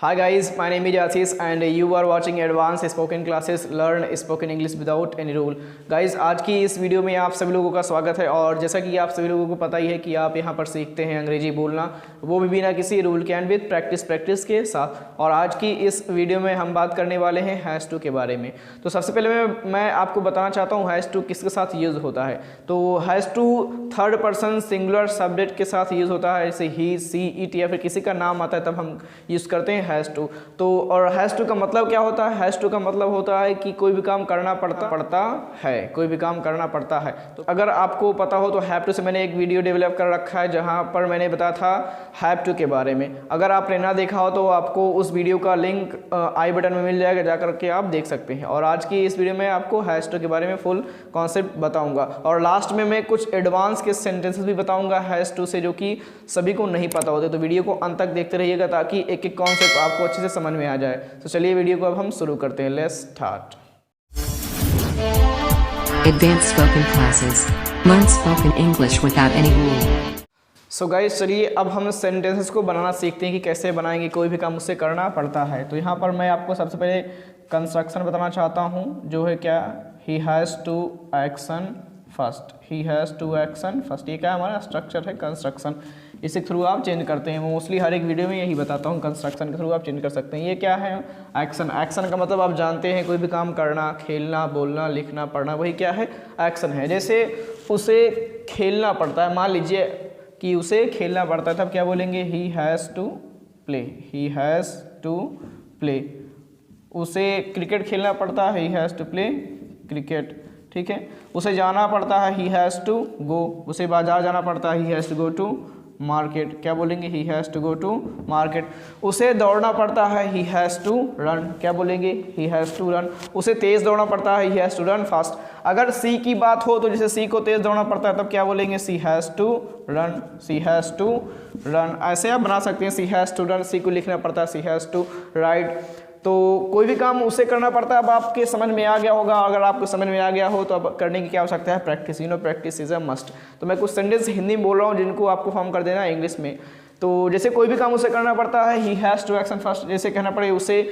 Hi guys, my name is Ashish and you are watching Advanced Spoken Classes Learn Spoken English Without Any Rule। Guys आज की इस video में आप सभी लोगों का स्वागत है। और जैसा कि आप सभी लोगों को पता ही है कि आप यहां पर सीखते हैं अंग्रेजी बोलना, वो भी बिना किसी रूल के एंड विद प्रैक्टिस के साथ। और आज की इस वीडियो में हम बात करने वाले हैं हैज़ टू के बारे में। तो सबसे पहले मैं आपको बताना चाहता हूँ हैज़ टू किसके साथ यूज़ होता है। तो has to third person singular subject के साथ यूज़ होता है, जैसे ही, सी, इट या फिर किसी का नाम आता है तब हम यूज़ करते हैं हैज़ टू। तो और हैज़ टू का मतलब क्या होता है? हैज़ टू का मतलब होता है कि कोई भी काम करना पड़ता है, कोई भी काम करना पड़ता है। तो अगर आपको पता हो तो हैव टू से मैंने एक वीडियो डेवलप कर रखा है जहां पर मैंने बताया था हैव टू के बारे में। अगर आपने ना देखा हो तो आपको उस वीडियो का लिंक आई बटन में मिल जाएगा, जाकर के आप देख सकते हैं। और आज की इस वीडियो में आपको हैज़ टू के बारे में फुल कॉन्सेप्ट बताऊंगा और लास्ट में मैं कुछ एडवांस के सेंटेंसेस भी बताऊंगा हैज़ टू से, जो कि सभी को नहीं पता होते। तो वीडियो को अंत तक देखते रहिएगा ताकि एक एक कॉन्सेप्ट आपको अच्छे से समझ में आ जाए। तो चलिए वीडियो को अब हम शुरू करते हैं। Let's start. Advanced spoken classes. Learn spoken English without any rule. So guys चलिए अब हम सेंटेंसेस को बनाना सीखते हैं कि कैसे बनाएंगे। कोई भी काम उससे करना पड़ता है। तो यहाँ पर मैं आपको सबसे पहले कंस्ट्रक्शन बताना चाहता हूँ, जो है क्या, he has to action first. He has to action first, ये क्या हमारा स्ट्रक्चर है कंस्ट्रक्शन। इसके थ्रू आप चेंज करते हैं। मोस्टली हर एक वीडियो में यही बताता हूँ, कंस्ट्रक्शन के थ्रू आप चेंज कर सकते हैं। ये क्या है? एक्शन। एक्शन का मतलब आप जानते हैं, कोई भी काम करना, खेलना, बोलना, लिखना, पढ़ना, वही क्या है? एक्शन है। जैसे उसे खेलना पड़ता है, मान लीजिए कि उसे खेलना पड़ता है, तब क्या बोलेंगे? He has to play. He has to play. उसे क्रिकेट खेलना पड़ता है, he has to play cricket. ठीक है। उसे जाना पड़ता है, ही हैज़ टू गो। उसे बाजार जाना पड़ता है, he has to go to market. क्या बोलेंगे? He has to go to market. उसे दौड़ना पड़ता है, ही हैज़ टू रन। क्या बोलेंगे? He has to run. उसे तेज़ दौड़ना पड़ता है, he has to run fast. अगर सी की बात हो तो जैसे सी को तेज़ दौड़ना पड़ता है तब क्या बोलेंगे? She has to run. She has to run. ऐसे आप बना सकते हैं, she has to run. She को लिखना पड़ता है, सी हैज़ टू राइट। तो कोई भी काम उसे करना पड़ता है। अब आपके समझ में आ गया होगा। अगर आपको समझ में आ गया हो तो अब करने की क्या आवश्यकता है? Practice. Practice is a must. तो मैं कुछ सेंटेंस हिंदी में बोल रहा हूँ जिनको आपको फॉर्म कर देना है इंग्लिश में। तो जैसे कोई भी काम उसे करना पड़ता है, he has to action first. जैसे कहना पड़े उसे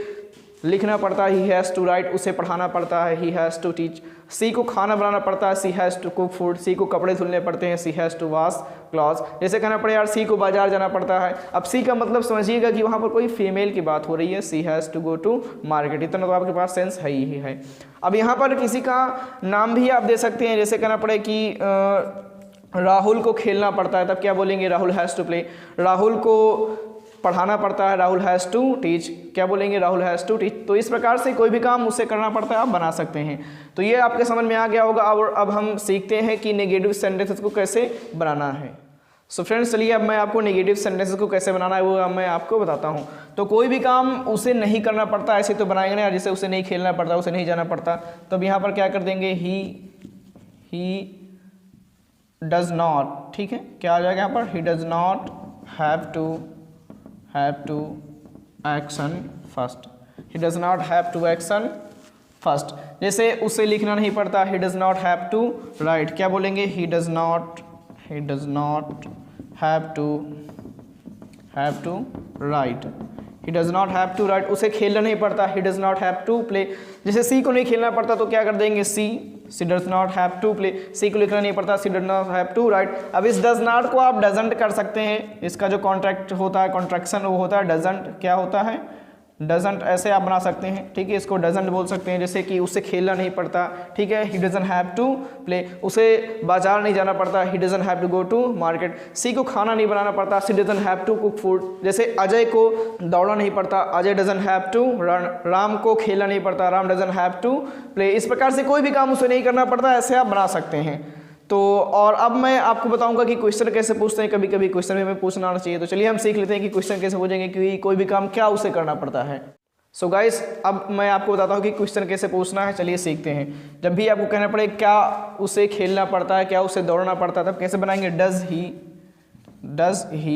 लिखना पड़ता है, ही हैज़ टू राइट। उसे पढ़ाना पड़ता है, ही हैज़ टू टीच। सी को खाना बनाना पड़ता है, she has to cook food. She को कपड़े धुलने पड़ते हैं, she has to wash clothes. जैसे कहना पड़े यार सी को बाजार जाना पड़ता है। अब सी का मतलब समझिएगा कि वहाँ पर कोई फीमेल की बात हो रही है, she has to go to market. इतना तो आपके पास सेंस है ही है। अब यहाँ पर किसी का नाम भी आप दे सकते हैं। जैसे कहना पड़े कि राहुल को खेलना पड़ता है, तब क्या बोलेंगे? Rahul has to play. Rahul को पढ़ाना पड़ता है, राहुल हैज़ टू टीच। क्या बोलेंगे? Rahul has to teach. तो इस प्रकार से कोई भी काम उससे करना पड़ता है, आप बना सकते हैं। तो ये आपके समझ में आ गया होगा। अब हम सीखते हैं कि नेगेटिव सेंटेंसेस को कैसे बनाना है। सो फ्रेंड्स चलिए अब मैं आपको नेगेटिव सेंटेंसेस को कैसे बनाना है वो अब मैं आपको बताता हूँ। तो कोई भी काम उसे नहीं करना पड़ता, ऐसे तो बनाएंगे ना। जैसे उसे नहीं खेलना पड़ता, उसे नहीं जाना पड़ता, तब यहाँ पर क्या कर देंगे? He does not. ठीक है, क्या आ जाएगा यहाँ पर? He does not have to action first. He does not have to action first. जैसे उसे लिखना नहीं पड़ता, he does not have to write. क्या बोलेंगे? He does not have to write. He does not have to write. उसे खेलना नहीं पड़ता, he does not have to play. जैसे सी को नहीं खेलना पड़ता तो क्या कर देंगे? She does not have to play. She को लिखना नहीं पड़ता, she does not have to write. अब इस डज नॉट को आप डजंट कर सकते हैं। इसका जो कॉन्ट्रैक्ट होता है, कॉन्ट्रैक्शन वो होता है डजंट। क्या होता है? डजंट। ऐसे आप बना सकते हैं। ठीक है, इसको डजंट बोल सकते हैं। जैसे कि उसे खेलना नहीं पड़ता, ठीक है, he doesn't have to play. उसे बाजार नहीं जाना पड़ता, he doesn't have to go to market. She को खाना नहीं बनाना पड़ता, she doesn't have to cook food. जैसे अजय को दौड़ना नहीं पड़ता, Ajay doesn't have to run. Ram को खेलना नहीं पड़ता, Ram doesn't have to play. इस प्रकार से कोई भी काम उसे नहीं करना पड़ता, ऐसे आप बना सकते हैं। तो और अब मैं आपको बताऊंगा कि क्वेश्चन कैसे पूछते हैं। कभी कभी क्वेश्चन भी हमें पूछना आना चाहिए। तो चलिए हम सीख लेते हैं कि क्वेश्चन कैसे पूछेंगे, कि कोई भी काम क्या उसे करना पड़ता है। सो गाइस अब मैं आपको बताता हूँ कि क्वेश्चन कैसे पूछना है। चलिए सीखते हैं। जब भी आपको कहना पड़े क्या उसे खेलना पड़ता है, क्या उसे दौड़ना पड़ता है, तब कैसे बनाएंगे? Does he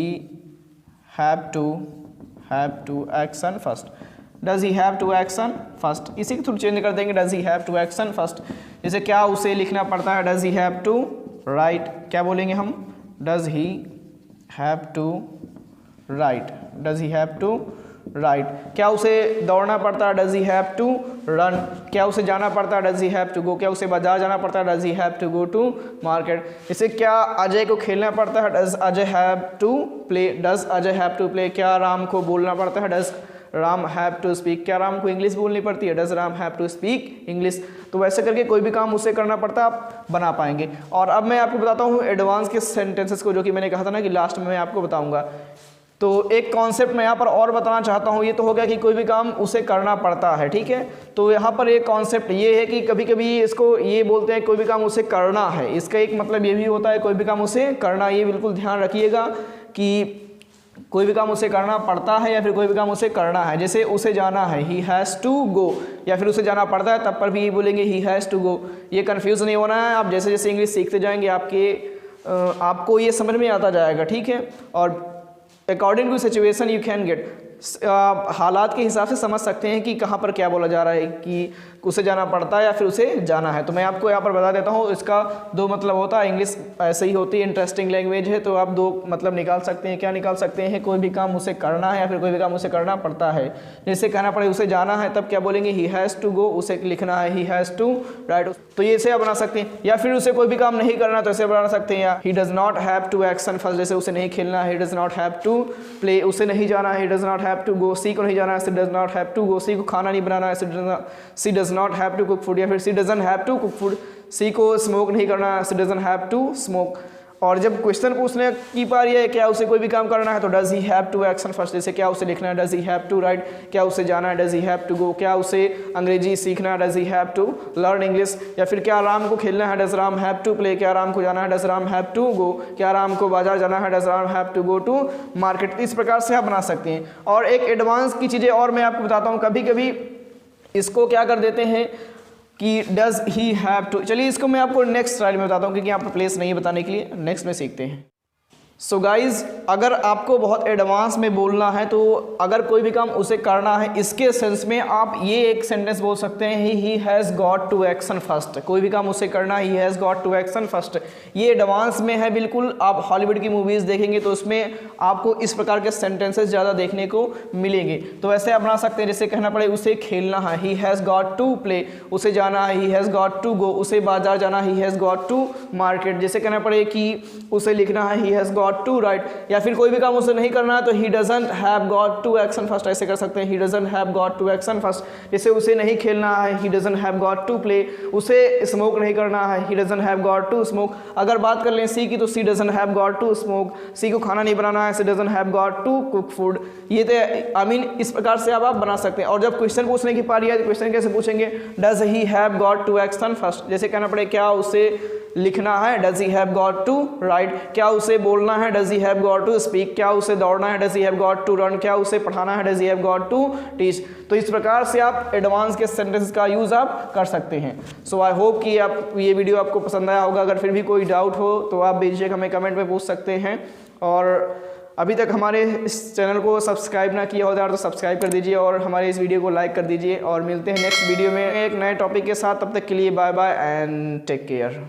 have to action first. Does he have to action first. इसी के थ्रू चेंज कर देंगे, does he have to action first. जैसे क्या उसे लिखना पड़ता है, does he have to write. क्या बोलेंगे हम? Does he have to write. Does he have to write. क्या उसे दौड़ना पड़ता है? Does he have to run. क्या उसे जाना पड़ता है? Does he have to go. क्या उसे बाजार जाना पड़ता है? Does he have to go to market. इसे क्या अजय को खेलना पड़ता है? Does Ajay have to play. Does Ajay have to play. क्या राम को बोलना पड़ता है? Does Ram have to speak. क्या राम को इंग्लिश बोलनी पड़ती है? Does Ram have to speak English. तो वैसे करके कोई भी काम उसे करना पड़ता है, आप बना पाएंगे। और अब मैं आपको बताता हूँ एडवांस के सेंटेंसेस को, जो कि मैंने कहा था ना कि लास्ट में मैं आपको बताऊंगा। तो एक कॉन्सेप्ट मैं यहाँ पर और बताना चाहता हूँ। ये तो हो गया कि कोई भी काम उसे करना पड़ता है, ठीक है। तो यहाँ पर एक कॉन्सेप्ट ये है कि कभी कभी इसको ये बोलते हैं कोई भी काम उसे करना है। इसका एक मतलब ये भी होता है कोई भी काम उसे करना। ये बिल्कुल ध्यान रखिएगा कि कोई भी काम उसे करना पड़ता है या फिर कोई भी काम उसे करना है। जैसे उसे जाना है, ही हैज़ टू गो, या फिर उसे जाना पड़ता है तब पर भी ये बोलेंगे ही हैज़ टू गो। ये कन्फ्यूज़ नहीं होना है। आप जैसे जैसे इंग्लिश सीखते जाएंगे आपको ये समझ में आता जाएगा, ठीक है। और according to situation you can get, हालात के हिसाब से समझ सकते हैं कि कहाँ पर क्या बोला जा रहा है, कि उसे जाना पड़ता है या फिर उसे जाना है। तो मैं आपको यहाँ पर बता देता हूँ, इसका दो मतलब होता है। इंग्लिश ऐसे ही होती है, इंटरेस्टिंग लैंग्वेज है, तो आप दो मतलब निकाल सकते हैं। क्या निकाल सकते हैं? कोई भी काम उसे करना है या फिर कोई भी काम उसे करना पड़ता है। जैसे कहना पड़े उसे जाना है, तब क्या बोलेंगे? He has to go. उसे लिखना है ही हैज़ टू राइट। तो ये इसे आप बना सकते हैं। या फिर उसे कोई भी काम नहीं करना तो इसे बना सकते हैं, या he does not have to action first. जैसे उसे नहीं खेलना है, he does not have to play. उसे नहीं जाना है, he does not have to go. She को नहीं जाना है, she does not have to go. She को खाना नहीं बनाना है, she does not have to cook food. या फिर she doesn't have to cook food. She को स्मोक नहीं करना है, she doesn't have to smoke. और जब क्वेश्चन पूछने की बारी है, क्या उसे कोई भी काम करना है, तो does he have to action first. जैसे क्या उसे लिखना है? Does he have to write. क्या उसे जाना है? Does he have to go. क्या उसे अंग्रेजी सीखना है? Does he have to learn English. या फिर क्या राम को खेलना है? Does Ram have to play. क्या राम को जाना है? Does Ram have to go. क्या राम को बाजार जाना है? Does Ram have to go to market. इस प्रकार से आप बना सकते हैं। और एक एडवांस की चीज़ें और मैं आपको बताता हूँ। कभी कभी इसको क्या कर देते हैं कि डज ही हैव टू। चलिए इसको मैं आपको नेक्स्ट स्लाइड में बताता हूँ, क्योंकि यहाँ पर प्लेस नहीं बताने के लिए, नेक्स्ट में सीखते हैं। सो गाइज, अगर आपको बहुत एडवांस में बोलना है, तो अगर कोई भी काम उसे करना है, इसके सेंस में आप ये एक सेंटेंस बोल सकते हैं, he has got to action first. कोई भी काम उसे करना है, he has got to action first. ये एडवांस में है बिल्कुल। आप हॉलीवुड की मूवीज़ देखेंगे तो उसमें आपको इस प्रकार के सेंटेंसेस ज़्यादा देखने को मिलेंगे। तो ऐसे आप बना सकते हैं, जैसे कहना पड़े उसे खेलना है, he has got to play. उसे जाना है, he has got to go. उसे बाजार जाना, he has got to market. जैसे कहना पड़े कि उसे लिखना है, ही हैज़ टू राइट। या फिर कोई भी काम उसे नहीं करना है, तो he doesn't have got to action first. ऐसे कर सकते हैं, he doesn't have got to action first. जैसे उसे नहीं खेलना है, he doesn't have got to play. उसे स्मोक नहीं करना है, he doesn't have got to smoke. अगर बात कर लें सी की, तो she doesn't have got to smoke. She को खाना नहीं बनाना है, she doesn't have got to cook food. ये तो इस प्रकार से आप बना सकते हैं। और जब क्वेश्चन पूछने की पारी है, तो क्वेश्चन कैसे पूछेंगे? Does he have got to action first. जैसे कहना पड़े क्या उसे लिखना है, does he have got to write. क्या उसे बोलना है, does he have got to speak. क्या उसे दौड़ना है, does he have got to run. क्या उसे पढ़ाना है, does he have got to teach. तो इस प्रकार से आप एडवांस के सेंटेंस का यूज आप कर सकते हैं। सो आई होप कि आप ये वीडियो आपको पसंद आया होगा। अगर फिर भी कोई डाउट हो तो आप बेझिझक हमें कमेंट में पूछ सकते हैं। और अभी तक हमारे इस चैनल को सब्सक्राइब ना किया होता तो सब्सक्राइब कर दीजिए और हमारे इस वीडियो को लाइक कर दीजिए। और मिलते हैं नेक्स्ट वीडियो में एक नए टॉपिक के साथ। तब तक के लिए bye bye and take care.